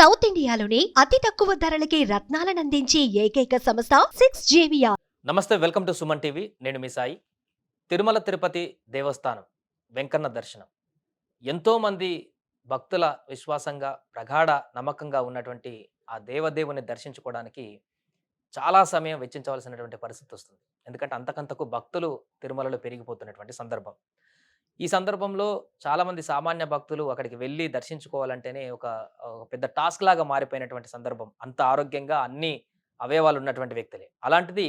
South ఇండియాలోని అతి తక్కువ ధరలకి రత్నాలనందించే ఏకైక సంస్థ 6JVR. నమస్తే, వెల్కమ్ టు సుమన్ టీవీ. నేను మీ సాయి. తిరుమల తిరుపతి దేవస్థానం వెంకన్న దర్శనం ఎంతోమంది భక్తుల విశ్వాసంగా ప్రగాఢ నమ్మకంగా ఉన్నటువంటి ఆ దేవదేవుని దర్శించుకోవడానికి చాలా సమయం వెచ్చించవలసినటువంటి పరిస్థితి వస్తుంది. ఎందుకంటే అంతకంతకు భక్తులు తిరుమలలో పెరిగిపోతున్నటువంటి సందర్భం. ఈ సందర్భంలో చాలామంది సామాన్య భక్తులు అక్కడికి వెళ్ళి దర్శించుకోవాలంటేనే ఒక ఒక పెద్ద టాస్క్ లాగా మారిపోయినటువంటి సందర్భం. అంత ఆరోగ్యంగా అన్ని అవయవాలు ఉన్నటువంటి వ్యక్తులే. అలాంటిది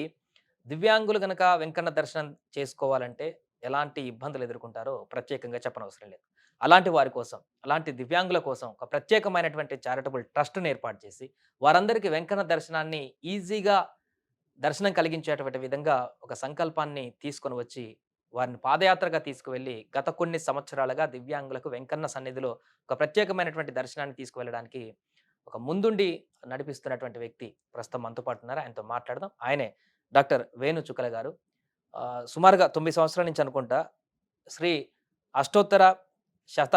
దివ్యాంగులు గనక వెంకన్న దర్శనం చేసుకోవాలంటే ఎలాంటి ఇబ్బందులు ఎదుర్కొంటారో ప్రత్యేకంగా చెప్పనవసరం లేదు. అలాంటి వారి కోసం, అలాంటి దివ్యాంగుల కోసం ఒక ప్రత్యేకమైనటువంటి చారిటబుల్ ట్రస్ట్‌ని ఏర్పాటు చేసి వారందరికీ వెంకన్న దర్శనాన్ని ఈజీగా దర్శనం కలిగించేటువంటి విధంగా ఒక సంకల్పాన్ని తీసుకొని వచ్చి వారిని పాదయాత్రగా తీసుకువెళ్ళి గత కొన్ని సంవత్సరాలుగా దివ్యాంగులకు వెంకన్న సన్నిధిలో ఒక ప్రత్యేకమైనటువంటి దర్శనాన్ని తీసుకువెళ్ళడానికి ఒక ముందుండి నడిపిస్తున్నటువంటి వ్యక్తి ప్రస్తుతం మనతో పాటు ఉన్నారు. ఆయనతో మాట్లాడదాం. ఆయనే డాక్టర్ వేణు చుక్కల గారు. సుమారుగా 9 సంవత్సరాల నుంచి అనుకుంటా శ్రీ అష్టోత్తర శత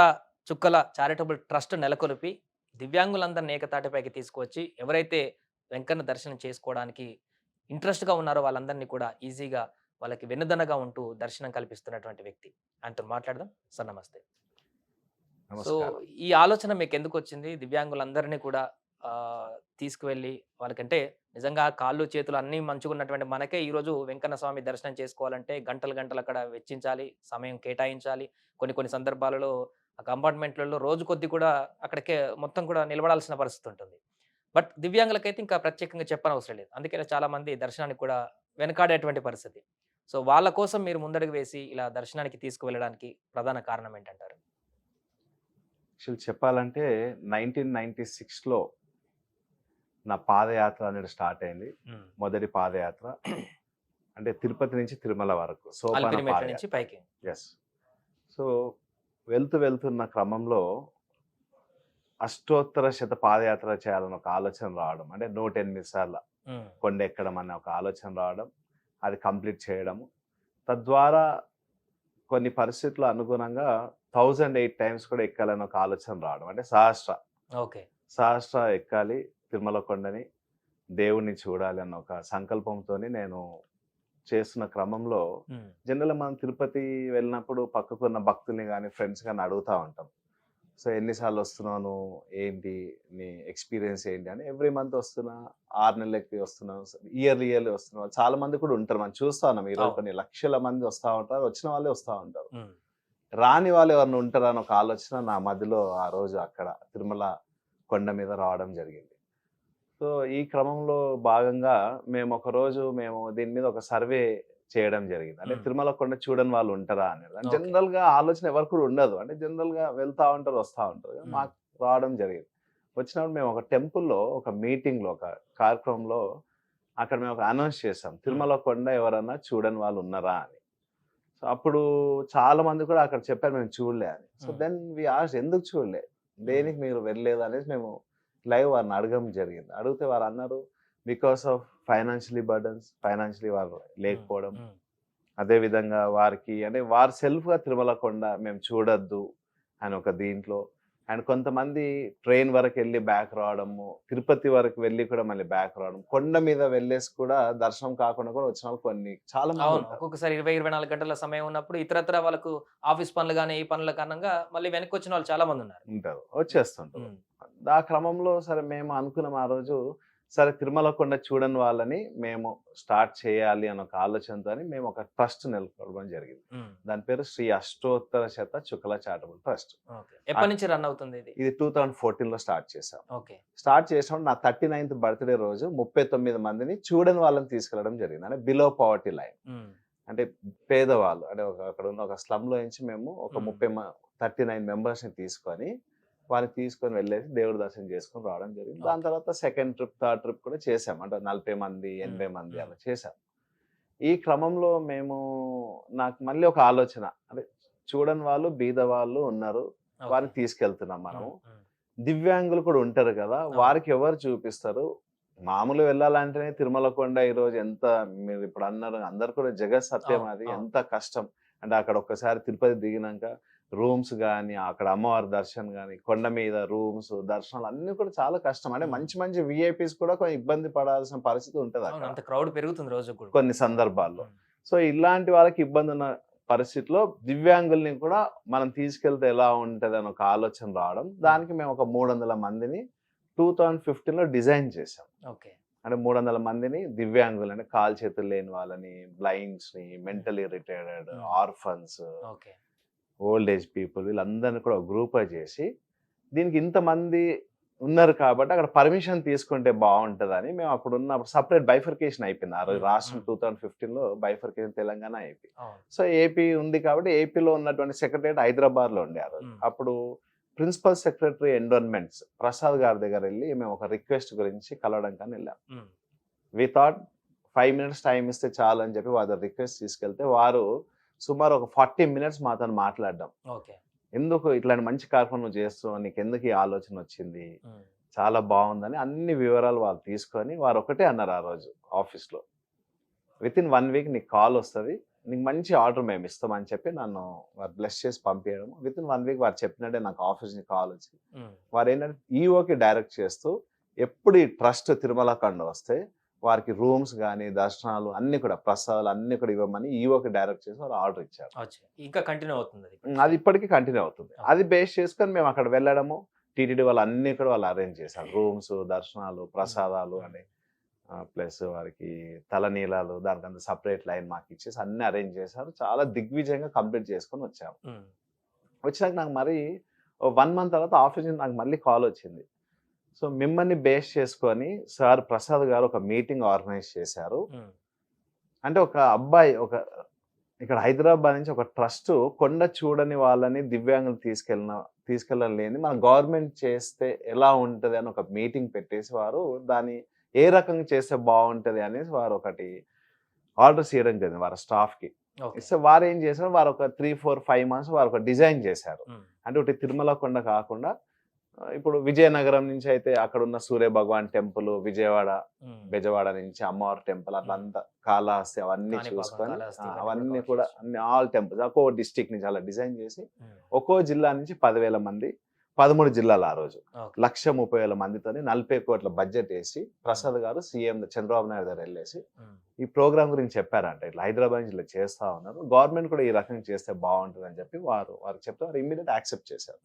చుక్కల చారిటబుల్ ట్రస్ట్ నెలకొల్పి దివ్యాంగులందరినీ ఏకతాటిపైకి తీసుకువచ్చి ఎవరైతే వెంకన్న దర్శనం చేసుకోవడానికి ఇంట్రెస్ట్గా ఉన్నారో వాళ్ళందరినీ కూడా ఈజీగా వాళ్ళకి వెన్నుదన్నగా ఉంటూ దర్శనం కల్పిస్తున్నటువంటి వ్యక్తి. ఆయనతో మాట్లాడదాం. సార్ నమస్తే. సో ఈ ఆలోచన మీకు ఎందుకు వచ్చింది? దివ్యాంగులందరినీ కూడా తీసుకువెళ్ళి వాళ్ళకంటే నిజంగా కాళ్ళు చేతులు అన్నీ మంచిగా ఉన్నటువంటి మనకే ఈరోజు వెంకన్న స్వామి దర్శనం చేసుకోవాలంటే గంటలు గంటలు అక్కడ వెచ్చించాలి, సమయం కేటాయించాలి. కొన్ని సందర్భాలలో ఆ కంపార్ట్మెంట్లలో రోజు కొద్ది కూడా అక్కడికే మొత్తం కూడా నిలబడాల్సిన పరిస్థితి ఉంటుంది. బట్ దివ్యాంగులకైతే ఇంకా ప్రత్యేకంగా చెప్పనవసరం లేదు. అందుకే చాలా మంది దర్శనానికి కూడా వెనకాడేటువంటి పరిస్థితి. సో వాళ్ళ కోసం మీరు ముందడుగు వేసి ఇలా దర్శనానికి తీసుకువెళ్ళడానికి ప్రధాన కారణం ఏంటంటారు? యాక్చువల్ చెప్పాలంటే 1996లో నా పాదయాత్ర అనేది స్టార్ట్ అయింది. మొదటి పాదయాత్ర అంటే తిరుపతి నుంచి తిరుమల వరకు అలిపిరిమెట్ల నుంచి పైకి. ఎస్. సో వెళ్తున్న క్రమంలో అష్టోత్తర శత పాదయాత్ర చేయాలని ఒక ఆలోచన రావడం, అంటే 108 సార్లు కొండ ఎక్కడం అనే ఒక ఆలోచన రావడం, అది కంప్లీట్ చేయడము. తద్వారా కొన్ని పరిస్థితుల అనుగుణంగా 1008 టైమ్స్ కూడా ఎక్కాలని ఒక ఆలోచన రావడం, అంటే సహస్ర ఎక్కాలి తిరుమల కొండని, దేవుణ్ణి చూడాలి అన్న ఒక సంకల్పంతో నేను చేస్తున్న క్రమంలో జనరల్గా మనం తిరుపతి వెళ్ళినప్పుడు పక్కకున్న భక్తుల్ని కానీ ఫ్రెండ్స్ కానీ అడుగుతూ ఉంటాం. సో ఎన్నిసార్లు వస్తున్నాను, ఏంటి నీ ఎక్స్పీరియన్స్ ఏంటి అని. ఎవ్రీ మంత్ వస్తున్నా, 6 నెలలకి వస్తున్నాను, ఇయర్లీ వస్తున్నాను. చాలా మంది కూడా ఉంటారు, మనం చూస్తా ఉన్నాం. ఈరోజు కొన్ని లక్షల మంది వస్తూ ఉంటారు, వచ్చిన వాళ్ళే వస్తూ ఉంటారు. రాని వాళ్ళు ఎవరిని ఉంటారా అని ఒక ఆలోచన నా మధ్యలో ఆ రోజు అక్కడ తిరుమల కొండ మీద రావడం జరిగింది. సో ఈ క్రమంలో భాగంగా మేము దీని మీద ఒక సర్వే చేయడం జరిగింది. అంటే తిరుమల కొండ చూడని వాళ్ళు ఉంటారా అనేది. జనరల్ గా ఆలోచన ఎవరు కూడా ఉండదు, అంటే జనరల్ గా వెళ్తా ఉంటారు, వస్తూ ఉంటారు. మాకు రావడం జరిగింది. వచ్చినప్పుడు మేము ఒక టెంపుల్లో, ఒక మీటింగ్ లో, ఒక కార్యక్రమంలో అక్కడ మేము ఒక అనౌన్స్ చేసాం, తిరుమల కొండ ఎవరన్నా చూడని వాళ్ళు ఉన్నారా అని. సో అప్పుడు చాలా మంది కూడా అక్కడ చెప్పారు మేము చూడలే అని. సో దెన్ వి ఆస్క్డ్, ఎందుకు చూడలే, దేనికి మీరు వెళ్ళలేదు అనేసి మేము లైవ్ వారిని అడగడం జరిగింది. అడిగితే వారు అన్నారు, బికాస్ ఆఫ్ ఫైనాన్షియలీ వారు లేకపోవడం, అదేవిధంగా వారికి అంటే వారు సెల్ఫ్గా తిరుమల కొండ మేము చూడొద్దు అని ఒక దీంట్లో. అండ్ కొంతమంది ట్రైన్ వరకు వెళ్ళి బ్యాక్ రావడము, తిరుపతి వరకు వెళ్ళి కూడా మళ్ళీ బ్యాక్ రావడం, కొండ మీద వెళ్ళేసి కూడా దర్శనం కాకుండా కూడా వచ్చిన వాళ్ళు చాలా మంది. ఒక్కొక్కసారి 24 గంటల సమయం ఉన్నప్పుడు ఇతరత్ర వాళ్ళకు ఆఫీస్ పనులు కానీ ఈ పనుల కారణంగా మళ్ళీ వెనక్కి వచ్చిన వాళ్ళు చాలా మంది ఉంటారు, వచ్చేస్తుంటారు. ఆ క్రమంలో సరే మేము అనుకున్నాం ఆ రోజు, సరే తిరుమల కొండ చూడని వాళ్ళని మేము స్టార్ట్ చేయాలి అని ఒక ఆలోచనతో మేము ఒక ట్రస్ట్ నెలకొల్పడం జరిగింది. దాని పేరు శ్రీ అష్టోత్తర శత చుక్కల చారిటబుల్ ట్రస్ట్. ఎప్పటి నుంచి రన్ అవుతుంది ఇది 2014లో స్టార్ట్ చేసాం. స్టార్ట్ చేసినప్పుడు నా 39th బర్త్డే రోజు 39 మందిని చూడని వాళ్ళని తీసుకెళ్లడం జరిగింది. అంటే బిలో పవర్టీ లైన్, అంటే పేదవాళ్ళు, అంటే అక్కడ ఉన్న ఒక స్లమ్ లో నుంచి మేము ఒక 39 మెంబర్స్ ని తీసుకొని వారిని తీసుకొని వెళ్ళేసి దేవుడి దర్శనం చేసుకొని రావడం జరిగింది. దాని తర్వాత సెకండ్ ట్రిప్, థర్డ్ ట్రిప్ కూడా చేసాం. అంటే 40 మంది 80 మంది అలా చేసాం. ఈ క్రమంలో నాకు మళ్ళీ ఒక ఆలోచన, అంటే చూడని వాళ్ళు, బీద వాళ్ళు ఉన్నారు, వారిని తీసుకెళ్తున్నాం మనము. దివ్యాంగులు కూడా ఉంటారు కదా, వారికి ఎవరు చూపిస్తారు? మామూలు వెళ్ళాలంటేనే తిరుమల కొండ ఈరోజు ఎంత, మీరు ఇప్పుడు అన్నారు అందరు కూడా జగత్ సత్యం, అది ఎంత కష్టం. అంటే అక్కడ ఒక్కసారి తిరుపతి దిగినాక రూమ్స్ కానీ అక్కడ అమ్మవారి దర్శనం కానీ కొండ మీద రూమ్స్ దర్శనాలు అన్ని కూడా చాలా కష్టం. అంటే మంచి మంచి విఐపీస్ కూడా కొంచెం ఇబ్బంది పడాల్సిన పరిస్థితి ఉంటుంది అవును, అక్కడ అంత క్రౌడ్ పెరుగుతుంది రోజు కూడా. కొన్ని సందర్భాల్లో. సో ఇలాంటి వాళ్ళకి ఇబ్బంది ఉన్న పరిస్థితిలో దివ్యాంగుల్ని కూడా మనం తీసుకెళ్తే ఎలా ఉంటుంది అని ఒక ఆలోచన రావడం, దానికి మేము ఒక 300 మందిని 2015లో డిజైన్ చేసాం. ఓకే. అంటే 300 మందిని దివ్యాంగులు, అంటే కాలు చేతులు లేని వాళ్ళని, బ్లైండ్స్ని, mentally retired, orphans, okay, old age people, వీళ్ళందరినీ కూడా గ్రూప్ చేసి దీనికి ఇంతమంది ఉన్నారు కాబట్టి అక్కడ పర్మిషన్ తీసుకుంటే బాగుంటుందని మేము అప్పుడు ఉన్నప్పుడు సపరేట్ బైఫర్కేషన్ అయిపోయింది. ఆ రోజు రాష్ట్రం 2015లో bifurcation Telangana AP. So AP ఉంది కాబట్టి ఏపీలో ఉన్నటువంటి సెక్రటరియట్ హైదరాబాద్లో ఉండే ఆ రోజు. అప్పుడు ప్రిన్సిపల్ సెక్రటరీ ఎన్విరాన్మెంట్స్ ప్రసాద్ గారి దగ్గర వెళ్ళి మేము ఒక రిక్వెస్ట్ గురించి కలవడం కానీ వెళ్ళాం. వి థాట్ 5 minutes టైం ఇస్తే చాలు అని చెప్పి వాళ్ళ రిక్వెస్ట్ తీసుకెళ్తే వారు సుమారు ఒక 40 minutes మాతో మాట్లాడడం. ఓకే, ఎందుకు ఇట్లాంటి మంచి కార్యక్రమం చేస్తున్నావు, నీకు ఎందుకు ఈ ఆలోచన వచ్చింది, చాలా బాగుందని అన్ని వివరాలు వాళ్ళు తీసుకొని వారు ఒకటే అన్నారు ఆ రోజు ఆఫీస్లో, విత్ ఇన్ 1 week నీకు కాల్ వస్తుంది, నీకు మంచి ఆర్డర్ మేము ఇస్తామని చెప్పి నన్ను వారు బ్లెస్ చేసి పంపించడం. విత్ ఇన్ 1 week వారు చెప్పినట్టే నాకు ఆఫీస్ నుంచి కాల్ వచ్చి వారు ఏంటంటే ఈఓకి డైరెక్ట్ చేస్తూ ఎప్పుడు ఈ ట్రస్ట్ తిరుమల కొండ వస్తే వారికి రూమ్స్ కానీ దర్శనాలు అన్ని కూడా ప్రసాదాలు అన్ని కూడా ఇవ్వమని ఈఓకి డైరెక్ట్ చేసి వారు ఆర్డర్ ఇచ్చారు. ఇంకా కంటిన్యూ అవుతుంది అది ఇప్పటికీ కంటిన్యూ అవుతుంది. అది బేస్ చేసుకొని మేము అక్కడ వెళ్ళడము, టీటీడీ వాళ్ళు అన్ని కూడా వాళ్ళు అరేంజ్ చేశారు, రూమ్స్, దర్శనాలు, ప్రసాదాలు అని, ప్లస్ వారికి తలనీలాలు, దానికంతా సపరేట్ లైన్ మాకు ఇచ్చేసి అన్ని అరేంజ్ చేశారు. చాలా దిగ్విజయంగా కంప్లీట్ చేసుకొని వచ్చాము. వచ్చినాక నాకు మరి 1 month తర్వాత ఆఫీస్ నుంచి నాకు మళ్ళీ కాల్ వచ్చింది. సో మిమ్మల్ని బేస్ చేసుకొని సార్ ప్రసాద్ గారు ఒక మీటింగ్ ఆర్గనైజ్ చేశారు. అంటే ఒక అబ్బాయి ఇక్కడ హైదరాబాద్ నుంచి ఒక ట్రస్ట్ కొండ చూడని వాళ్ళని దివ్యాంగులు తీసుకెళ్ళలేని మన గవర్నమెంట్ చేస్తే ఎలా ఉంటుంది అని ఒక మీటింగ్ పెట్టేసి వారు దాన్ని ఏ రకంగా చేస్తే బాగుంటుంది అనేసి వారు ఒకటి ఆర్డర్స్ చేయడం జరిగింది వారి స్టాఫ్కి. సో వారు ఏం చేశారు, వారు ఒక 3-4-5 months వారు ఒక డిజైన్ చేశారు. అంటే ఒకటి తిరుమల కొండ కాకుండా ఇప్పుడు విజయనగరం నుంచి అయితే అక్కడ ఉన్న సూర్య భగవాన్ టెంపుల్, విజయవాడ బెజవాడ నుంచి అమ్మవారి టెంపుల్, అట్లా అంతా కాళహస్తి అవన్నీ చూసుకొని అవన్నీ కూడా అన్ని ఆల్ టెంపుల్స్ ఒక్కో డిస్ట్రిక్ట్ నుంచి అలా డిజైన్ చేసి ఒక్కో జిల్లా నుంచి 10,000 మంది, 13 జిల్లాలు ఆ రోజు 1,30,000 మందితో 40 కోట్ల బడ్జెట్ వేసి ప్రసాద్ గారు సీఎం చంద్రబాబు నాయుడు గారు వెళ్ళేసి ఈ ప్రోగ్రామ్ గురించి చెప్పారంట. ఇట్లా హైదరాబాద్ నుంచి ఇలా చేస్తా ఉన్నారు, గవర్నమెంట్ కూడా ఈ రకంగా చేస్తే బాగుంటుంది అని చెప్పి వారికి చెప్తే వారు ఇమ్మీడియట్ యాక్సెప్ట్ చేశారు.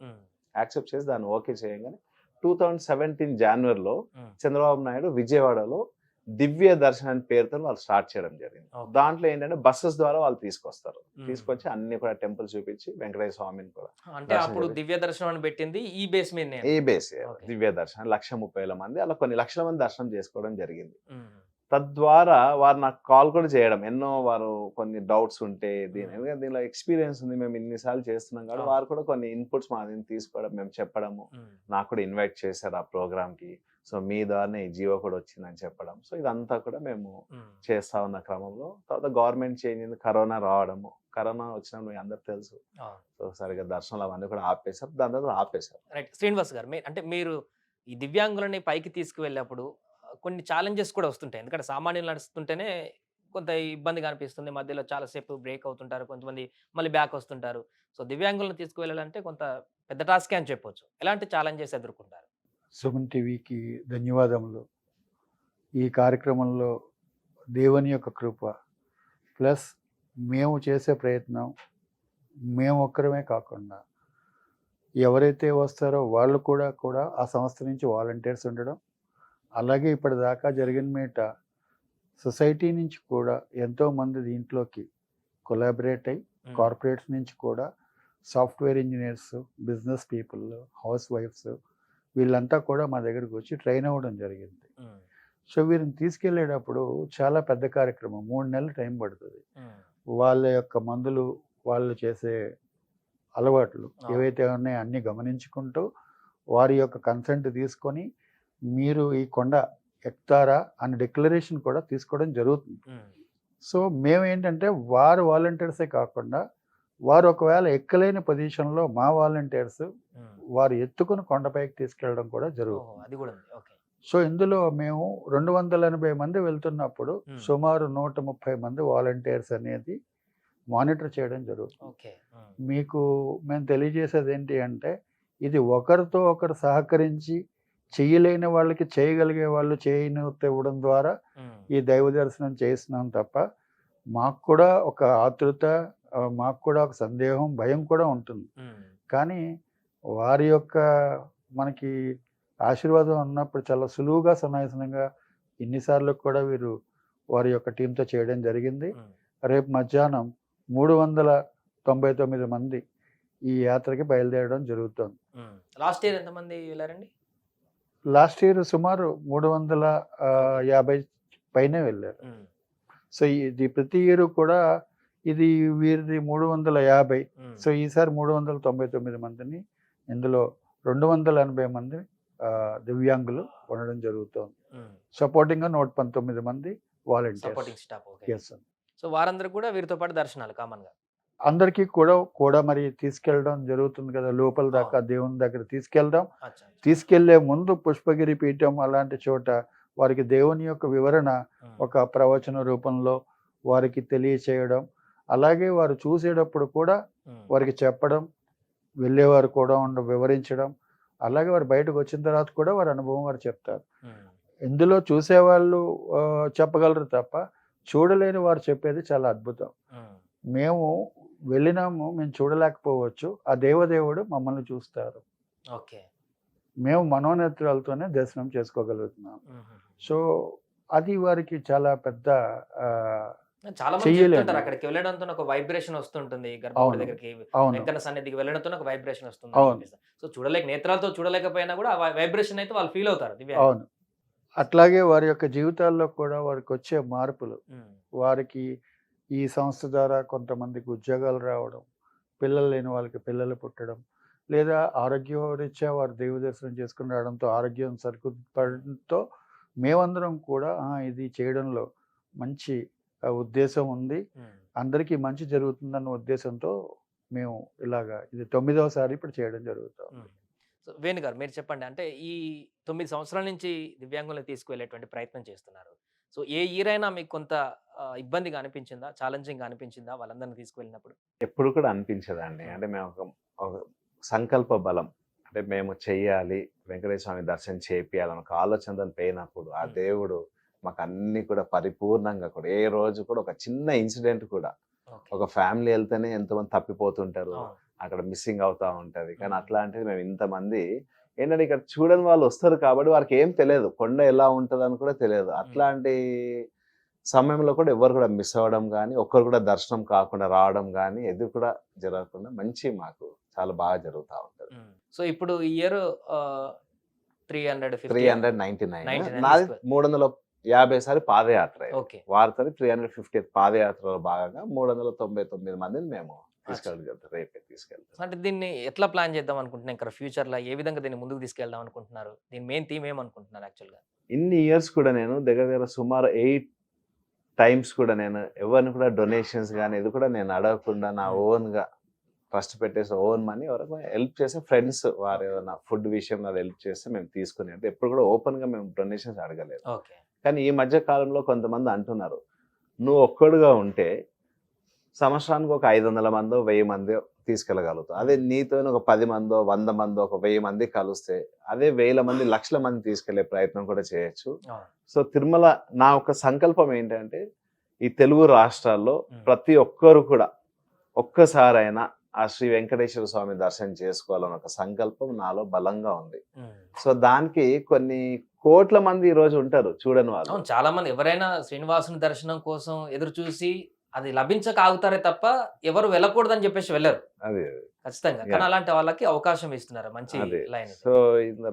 యాక్సెప్ట్ చేసి దాన్ని ఓకే చేయగానే 2017 Januaryలో చంద్రబాబు నాయుడు విజయవాడలో దివ్య దర్శనం పేరుతో వాళ్ళు స్టార్ట్ చేయడం జరిగింది. దాంట్లో ఏంటంటే బస్సెస్ ద్వారా వాళ్ళు తీసుకొచ్చి అన్ని కూడా టెంపుల్ చూపించి వెంకటేశ్వర స్వామిని కూడా, అంటే అప్పుడు దివ్య దర్శనం అని పెట్టింది ఈ బేస్ మీద, దివ్య దర్శనం 1,30,000 మంది, అలా కొన్ని లక్షల మంది దర్శనం చేసుకోవడం జరిగింది. తద్వారా వారు నాకు కాల్ కూడా చేయడం, ఎన్నో వారు కొన్ని డౌట్స్ ఉంటే దీనిలో ఎక్స్పీరియన్స్ ఉంది, మేము ఇన్నిసార్లు చేస్తున్నాం కాబట్టి వారు కూడా కొన్ని ఇన్పుట్స్ మా దీన్ని తీసుకోవడం, మేము చెప్పడము, నాకు కూడా ఇన్వైట్ చేశారు ఆ ప్రోగ్రామ్కి. సో మీ ద్వారానే ఈ జీవో కూడా వచ్చిందని చెప్పడం. సో ఇదంతా కూడా మేము చేస్తా ఉన్న క్రమంలో తర్వాత గవర్నమెంట్ చేంజ్ అయింది, కరోనా రావడము, కరోనా వచ్చినప్పుడు మీ అందరికి తెలుసు. సో సరిగ్గా దర్శనాలు అవన్నీ కూడా ఆపేశారు, దాని తర్వాత ఆపేశారు. రైట్, శ్రీనివాస్ గారు, అంటే మీరు ఈ దివ్యాంగులని పైకి తీసుకువెళ్ళినప్పుడు కొన్ని ఛాలెంజెస్ కూడా వస్తుంటాయి. ఎందుకంటే సామాన్యులు నడుస్తుంటేనే కొంత ఇబ్బందిగా అనిపిస్తుంది, మధ్యలో చాలాసేపు బ్రేక్ అవుతుంటారు, కొంతమంది మళ్ళీ బ్యాక్ వస్తుంటారు. సో దివ్యాంగులను తీసుకువెళ్ళాలంటే కొంత పెద్ద టాస్కే అని చెప్పొచ్చు. ఎలాంటి ఛాలెంజెస్ ఎదుర్కొంటారు? సుమన్ టీవీకి ధన్యవాదములు. ఈ కార్యక్రమంలో దేవుని యొక్క కృప ప్లస్ మేము చేసే ప్రయత్నం, మేము ఒక్కరమే కాకుండా ఎవరైతే వస్తారో వాళ్ళు కూడా ఆ సంస్థ నుంచి వాలంటీర్స్ ఉండడం, అలాగే ఇప్పటిదాకా జరిగిన మీట సొసైటీ నుంచి కూడా ఎంతోమంది దీంట్లోకి కొలాబరేట్ అయ్యి, కార్పొరేట్స్ నుంచి కూడా సాఫ్ట్వేర్ ఇంజనీర్స్, బిజినెస్ పీపుల్, హౌస్ వైఫ్స్ వీళ్ళంతా కూడా మా దగ్గరకు వచ్చి ట్రైన్ అవ్వడం జరిగింది. సో వీరిని తీసుకెళ్ళేటప్పుడు చాలా పెద్ద కార్యక్రమం, 3 నెలలు టైం పడుతుంది. వాళ్ళ యొక్క మందులు, వాళ్ళు చేసే అలవాట్లు ఏవైతే ఉన్నాయో అన్నీ గమనించుకుంటూ వారి యొక్క కన్సెంట్ తీసుకొని మీరు ఈ కొండ ఎక్కుతారా అని డిక్లరేషన్ కూడా తీసుకోవడం జరుగుతుంది. సో మేమేంటంటే వారు వాలంటీర్సే కాకుండా వారు ఒకవేళ ఎక్కలేని పొజిషన్లో మా వాలంటీర్స్ వారు ఎత్తుకుని కొండపైకి తీసుకెళ్ళడం కూడా జరుగుతుంది. సో ఇందులో మేము 280 మంది వెళ్తున్నప్పుడు సుమారు 130 మంది వాలంటీర్స్ అనేది మానిటర్ చేయడం జరుగుతుంది. ఓకే. మీకు మేము తెలియజేసేది ఏంటి అంటే, ఇది ఒకరితో ఒకరు సహకరించి చేయలేని వాళ్ళకి చేయగలిగే వాళ్ళు చేయనివ్వడం ద్వారా ఈ దైవ దర్శనం చేస్తున్నాం తప్ప, మాకు కూడా ఒక ఆతృత, మాకు కూడా ఒక సందేహం, భయం కూడా ఉంటుంది. కానీ వారి యొక్క మనకి ఆశీర్వాదం ఉన్నప్పుడు చాలా సులువుగా సునాయాసంగా ఇన్నిసార్లు కూడా వీరు వారి యొక్క టీంతో చేయడం జరిగింది. రేపు మధ్యాహ్నం 399 మంది ఈ యాత్రకి బయలుదేరడం జరుగుతుంది. లాస్ట్ ఇయర్ ఎంతమంది వెళ్ళారండి? లాస్ట్ ఇయర్ సుమారు 350 పైనే వెళ్ళారు. సో ఇది ప్రతి ఇయర్ కూడా ఇది వీరిది 350. సో ఈసారి 399 మందిని, ఇందులో 280 మంది దివ్యాంగులు ఉండడం జరుగుతుంది. సపోర్టింగ్ గా 119 మంది volunteers. Supporting staff. Okay. Yes sir. So వారందరూ కూడా వీరితో పాటు దర్శనాలు కామన్ గా అందరికీ కూడా మరి తీసుకెళ్ళడం జరుగుతుంది కదా, లోపల దాకా దేవుని దగ్గర తీసుకెళ్ళడం. తీసుకెళ్లే ముందు పుష్పగిరి పీఠం అలాంటి చోట వారికి దేవుని యొక్క వివరణ ఒక ప్రవచన రూపంలో వారికి తెలియచేయడం, అలాగే వారు చూసేటప్పుడు కూడా వారికి చెప్పడం, వెళ్ళేవారు కూడా వివరించడం, అలాగే వారు బయటకు వచ్చిన తర్వాత కూడా వారి అనుభవం వారు చెప్తారు. ఇందులో చూసేవాళ్ళు చెప్పగలరు తప్ప చూడలేని వారు చెప్పేది చాలా అద్భుతం. మేము వెళ్ళినాము, మేము చూడలేకపోవచ్చు, ఆ దేవదేవుడు మమ్మల్ని చూస్తారు. ఓకే. మేము మనోనేత్రాలతోనే దర్శనం చేసుకోగలుగుతున్నాం. సో అది వారికి చాలా పెద్ద చాలా మంది చెప్తుంటారు, అక్కడికి వెళ్ళడంతో ఒక వైబ్రేషన్ వస్తుంటుంది, గర్భగుడి దగ్గరికి వెంకన్న సన్నిధికి వెళ్ళడంతో ఒక వైబ్రేషన్ వస్తుంది. సో నేత్రాలతో చూడలేకపోయినా కూడా ఆ వైబ్రేషన్ అయితే వాళ్ళు ఫీల్ అవుతారు. అవును. అట్లాగే వారి యొక్క జీవితాల్లో కూడా వారికి వచ్చే మార్పులు, వారికి ఈ సంస్థ ద్వారా కొంతమందికి ఉద్యోగాలు రావడం, పిల్లలు లేని వాళ్ళకి పిల్లలు పుట్టడం, లేదా ఆరోగ్యరీత్యా వారు దైవ దర్శనం చేసుకుని రావడంతో ఆరోగ్యం సరిపడంతో మేమందరం కూడా ఇది చేయడంలో మంచి ఉద్దేశం ఉంది, అందరికీ మంచి జరుగుతుందన్న ఉద్దేశంతో మేము ఇలాగా ఇది 9వ సారి ఇప్పుడు చేయడం జరుగుతుంది. వేణు గారు, మీరు చెప్పండి, అంటే ఈ 9 సంవత్సరాల నుంచి దివ్యాంగులను తీసుకువెళ్ళేటువంటి ప్రయత్నం చేస్తున్నారు. సో ఏ ఇయర్ అయినా మీకు కొంత ఇబ్బందిగా అనిపించిందా, ఛాలెంజింగ్ అనిపించిందా వాళ్ళందరినీ తీసుకువెళ్ళినప్పుడు? ఎప్పుడు కూడా అనిపించదండి. అంటే మేము ఒక సంకల్ప బలం, అంటే మేము చెయ్యాలి, వెంకటేశ్వర స్వామి దర్శనం చేపియాలని ఒక ఆలోచనతో పోయినప్పుడు ఆ దేవుడు మాకు అన్ని కూడా పరిపూర్ణంగా కూడా, ఏ రోజు కూడా ఒక చిన్న ఇన్సిడెంట్ కూడా, ఒక ఫ్యామిలీ వెళ్తేనే ఎంతమంది తప్పిపోతుంటారు, అక్కడ మిస్సింగ్ అవుతా ఉంటది. కానీ అట్లాంటిది మేము ఇంతమంది ఏంటంటే ఇక్కడ చూడని వాళ్ళు వస్తారు కాబట్టి వారికి ఏం తెలియదు, కొండ ఎలా ఉంటది అని కూడా తెలియదు. అట్లాంటి సమయంలో కూడా ఎవరు కూడా మిస్ అవ్వడం కానీ, ఒక్కరు కూడా దర్శనం కాకుండా రావడం కానీ ఎదురు కూడా జరగకుండా మంచి మాకు చాలా బాగా జరుగుతూ ఉంటది. సో ఇప్పుడు ఈ ఇయర్ 399, నాది 350 సారి పాదయాత్ర. వారితో 350 పాదయాత్రలో భాగంగా 399 మందిని మేము తీసుకెళ్తాం, రేపే తీసుకెళ్తాం. అంటే దీన్ని ఎట్లా ప్లాన్ చేద్దాం అనుకుంటున్నాం, ఇంకా ఫ్యూచర్ లో ఏ విధంగా దీన్ని ముందుకు తీసుకెళ్దాం అనుకుంటున్నారు? దీని మెయిన్ థీమ్ ఏమనుకుంటున్నారు? యాక్చువల్గా ఇన్ని ఇయర్స్ కూడా నేను దగ్గర సుమారు 8 times కూడా నేను ఎవరిని కూడా డొనేషన్స్ కానీ ఇది కూడా నేను అడగకుండా నా ఓన్గా ట్రస్ట్ పెట్టేసి ఓన్ మనీ ఎవరికి హెల్ప్ చేసే ఫ్రెండ్స్ వారు ఏదైనా ఫుడ్ విషయంలో హెల్ప్ చేస్తే మేము తీసుకుని, అంటే ఎప్పుడు కూడా ఓపెన్గా మేము డొనేషన్స్ అడగలేదు. కానీ ఈ మధ్య కాలంలో కొంతమంది అంటున్నారు, నువ్వు ఒక్కడుగా ఉంటే సంవత్సరానికి ఒక 500 మందో 1000 మందో తీసుకెళ్ళగలుగుతావు, అదే నీతో ఒక 10 మందో 100 మందో ఒక 1000 మంది కలిస్తే అదే 1000 మంది లక్షల మంది తీసుకెళ్లే ప్రయత్నం కూడా చేయొచ్చు. సో తిరుమల నా ఒక సంకల్పం ఏంటంటే ఈ తెలుగు రాష్ట్రాల్లో ప్రతి ఒక్కరు కూడా ఒక్కసారైనా ఆ శ్రీ వెంకటేశ్వర స్వామి దర్శనం చేసుకోవాలని ఒక సంకల్పం నాలో బలంగా ఉంది. సో దానికి కొన్ని కోట్ల మంది ఈ రోజు ఉంటారు చూడని వాళ్ళు. చాలా మంది ఎవరైనా శ్రీనివాసుని దర్శనం కోసం ఎదురు చూసి అది లభించక ఆగుతారే తప్ప ఎవరు వెళ్ళకూడదని చెప్పేసి వెళ్ళరు. అదే ఖచ్చితంగా. కానీ అలాంటి వాళ్ళకి అవకాశం ఇస్తున్నారు, మంచి లైన్. సో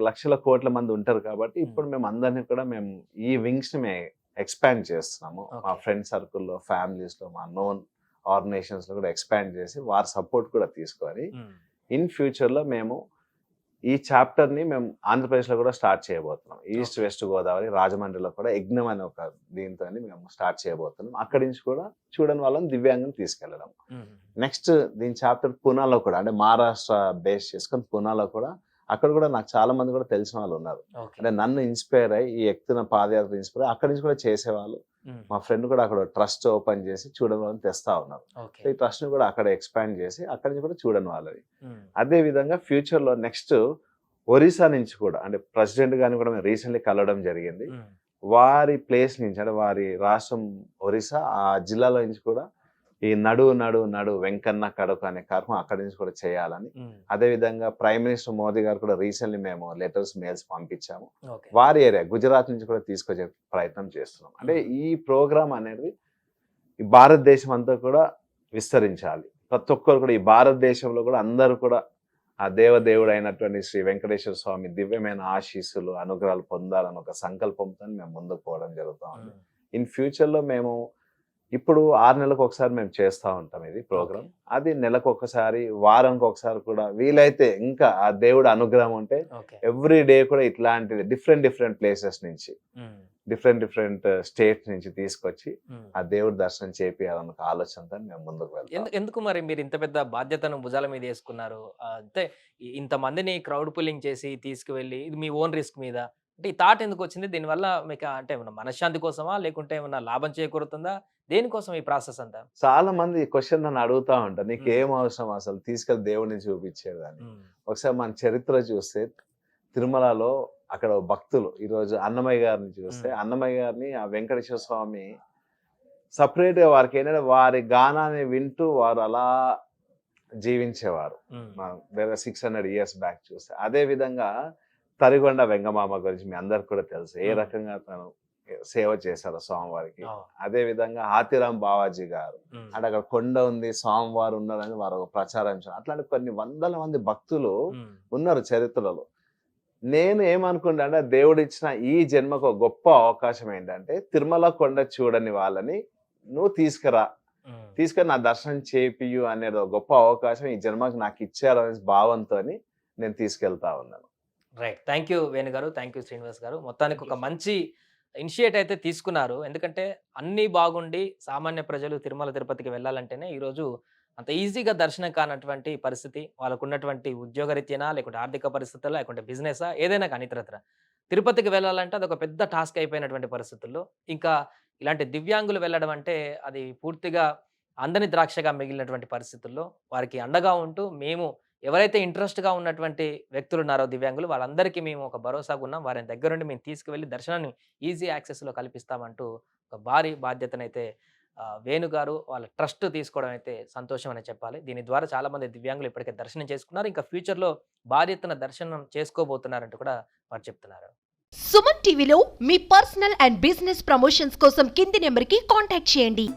లక్షల కోట్ల మంది ఉంటారు కాబట్టి ఇప్పుడు మేము అందరినీ కూడా మేము ఈ వింగ్స్ ని మేము ఎక్స్పాండ్ చేస్తున్నాము. మా ఫ్రెండ్ సర్కిల్లో, ఫ్యామిలీస్ లో, మా నోన్ ఆర్గనైజేషన్స్ లో కూడా ఎక్స్పాండ్ చేసి వారి సపోర్ట్ కూడా తీసుకొని ఇన్ ఫ్యూచర్ లో మేము ఈ చాప్టర్ ని మేము ఆంధ్రప్రదేశ్ లో కూడా స్టార్ట్ చేయబోతున్నాం. ఈస్ట్ వెస్ట్ గోదావరి, రాజమండ్రిలో కూడా యజ్ఞం అనే ఒక దీంతో మేము స్టార్ట్ చేయబోతున్నాం. అక్కడి నుంచి కూడా చూడని వాళ్ళని దివ్యాంగం తీసుకెళ్ళడం. నెక్స్ట్ దీని చాప్టర్ పూనాలో కూడా, అంటే మహారాష్ట్ర బేస్ చేసుకొని పూనాలో కూడా, అక్కడ కూడా నాకు చాలా మంది కూడా తెలిసిన వాళ్ళు ఉన్నారు. అంటే నన్ను ఇన్స్పైర్ అయ్యి ఈ ఎక్తున పాదయాత్ర ఇన్స్పైర్ అక్కడి నుంచి కూడా చేసేవాళ్ళు మా ఫ్రెండ్ కూడా అక్కడ ట్రస్ట్ ఓపెన్ చేసి చూడని వాళ్ళని తెస్తా ఉన్నారు. ఓకే. ఈ ట్రస్ట్ని కూడా అక్కడ ఎక్స్పాండ్ చేసి అక్కడి నుంచి కూడా చూడని వాళ్ళని. అదే విధంగా ఫ్యూచర్లో నెక్స్ట్ ఒరిస్సా నుంచి కూడా అంటే ప్రెసిడెంట్ గారిని కూడా మేము రీసెంట్లీ కలవడం జరిగింది. వారి ప్లేస్ నుంచి అంటే వారి రాష్ట్రం ఒరిస్సా ఆ జిల్లాలో నుంచి కూడా ఈ నడు నడు నడు వెంకన్న కడకు అనే కార్యక్రమం అక్కడి నుంచి కూడా చేయాలని, అదేవిధంగా ప్రైమ్ మినిస్టర్ మోదీ గారు కూడా రీసెంట్లీ మేము లెటర్స్ మెయిల్స్ పంపించాము. వారి ఏరియా గుజరాత్ నుంచి కూడా తీసుకొచ్చే ప్రయత్నం చేస్తున్నాం. అంటే ఈ ప్రోగ్రామ్ అనేది ఈ భారతదేశం అంతా కూడా విస్తరించాలి. ప్రతి ఒక్కరు కూడా ఈ భారతదేశంలో కూడా అందరూ కూడా ఆ దేవదేవుడు అయినటువంటి శ్రీ వెంకటేశ్వర స్వామి దివ్యమైన ఆశీస్సులు అనుగ్రహాలు పొందాలని ఒక సంకల్పంతో మేము ముందుకు పోవడం జరుగుతూ ఉంది. ఇన్ ఫ్యూచర్లో మేము ఇప్పుడు 6 నెలలకు ఒకసారి మేము చేస్తూ ఉంటాం ఇది ప్రోగ్రామ్. అది నెలకు ఒకసారి, వారానికి ఒకసారి కూడా వీలైతే ఇంకా ఆ దేవుడు అనుగ్రహం ఉంటే ఎవ్రీ డే కూడా ఇట్లాంటిది డిఫరెంట్ ప్లేసెస్ నుంచి డిఫరెంట్ స్టేట్స్ నుంచి తీసుకొచ్చి ఆ దేవుడి దర్శనం చేపియాలన్న ఆలోచనతో మేము ముందుకు వెళ్తాం. ఎందుకు మరి మీరు ఇంత పెద్ద బాధ్యతను భుజాల మీద వేసుకున్నారు? అంటే ఇంతమందిని క్రౌడ్ పుల్లింగ్ చేసి తీసుకువెళ్ళి ఇది మీ ఓన్ రిస్క్ మీద, అంటే ఈ థాట్ ఎందుకు వచ్చింది? దీనివల్ల మీకు అంటే ఏమన్నా మనశ్శాంతి కోసమా, లేకుంటే ఏమన్నా లాభం చేకూరుతుందా? దేనికోసం ఈ ప్రాసెస్ అంతా? చాలా మంది ఈ క్వశ్చన్ నన్ను అడుగుతా ఉంటారు, నీకు ఏం అవసరం అసలు తీసుకెళ్ళి దేవుడిని చూపించేదని. ఒకసారి మన చరిత్ర చూస్తే తిరుమలలో అక్కడ భక్తులు ఈరోజు అన్నమయ్య గారిని చూస్తే అన్నమయ్య గారిని ఆ వెంకటేశ్వర స్వామి సపరేట్గా వారికి ఏంటంటే వారి గానాన్ని వింటూ వారు అలా జీవించేవారు. 600 years బ్యాక్ చూస్తే. అదే విధంగా తరిగొండ వెంగమామ గురించి మీ అందరికి కూడా తెలుసు, ఏ రకంగా తను సేవ చేశారు స్వామివారికి. అదే విధంగా హాతిరాం బావాజీ గారు అంటే అక్కడ కొండ ఉంది, స్వామివారు ఉన్నారని వారు ప్రచారం చేశారు. అట్లాంటి కొన్ని వందల మంది భక్తులు ఉన్నారు చరిత్రలో. నేను ఏమనుకుంటా అంటే దేవుడు ఇచ్చిన ఈ జన్మకు ఒక గొప్ప అవకాశం ఏంటంటే తిరుమల కొండ చూడని వాళ్ళని నువ్వు తీసుకొని నా దర్శనం చేపియు అనేది ఒక గొప్ప అవకాశం ఈ జన్మకు నాకు ఇచ్చారు అనే భావంతో నేను తీసుకెళ్తా ఉన్నాను. రైట్. థ్యాంక్ యూ వేణు గారు, థ్యాంక్ యూ శ్రీనివాస్ గారు. మొత్తానికి ఒక మంచి ఇనిషియేట్ అయితే తీసుకున్నారు. ఎందుకంటే అన్నీ బాగుండి సామాన్య ప్రజలు తిరుమల తిరుపతికి వెళ్ళాలంటేనే ఈరోజు అంత ఈజీగా దర్శనం కానటువంటి పరిస్థితి, వాళ్ళకు ఉన్నటువంటి ఉద్యోగరీత్యానా, లేకుంటే ఆర్థిక పరిస్థితుల్లో, లేకుంటే బిజినెసా, ఏదైనా కానీ ఇతరత్ర తిరుపతికి వెళ్ళాలంటే అదొక పెద్ద టాస్క్ అయిపోయినటువంటి పరిస్థితుల్లో ఇంకా ఇలాంటి దివ్యాంగులు వెళ్ళడం అంటే అది పూర్తిగా అందని ద్రాక్షగా మిగిలినటువంటి పరిస్థితుల్లో వారికి అండగా ఉంటూ మేము ఎవరైతే ఇంట్రెస్ట్గా ఉన్నటువంటి వ్యక్తులు ఉన్నారో దివ్యాంగులు వాళ్ళందరికీ మేము ఒక భరోసాగా ఉన్నాం, వారిని దగ్గరుండి మేము తీసుకువెళ్ళి దర్శనాన్ని ఈజీ యాక్సెస్లో కల్పిస్తామంటూ ఒక భారీ బాధ్యతనైతే వేణు గారు వాళ్ళ ట్రస్ట్ తీసుకోవడం అయితే సంతోషం అని చెప్పాలి. దీని ద్వారా చాలామంది దివ్యాంగులు ఇప్పటికే దర్శనం చేసుకున్నారు, ఇంకా ఫ్యూచర్లో భారీ ఎత్తున దర్శనం చేసుకోబోతున్నారంటూ కూడా వారు చెప్తున్నారు. సుమన్ టీవీలో మీ పర్సనల్ అండ్ బిజినెస్ ప్రమోషన్స్ కోసం కింది నెంబర్కి కాంటాక్ట్ చేయండి.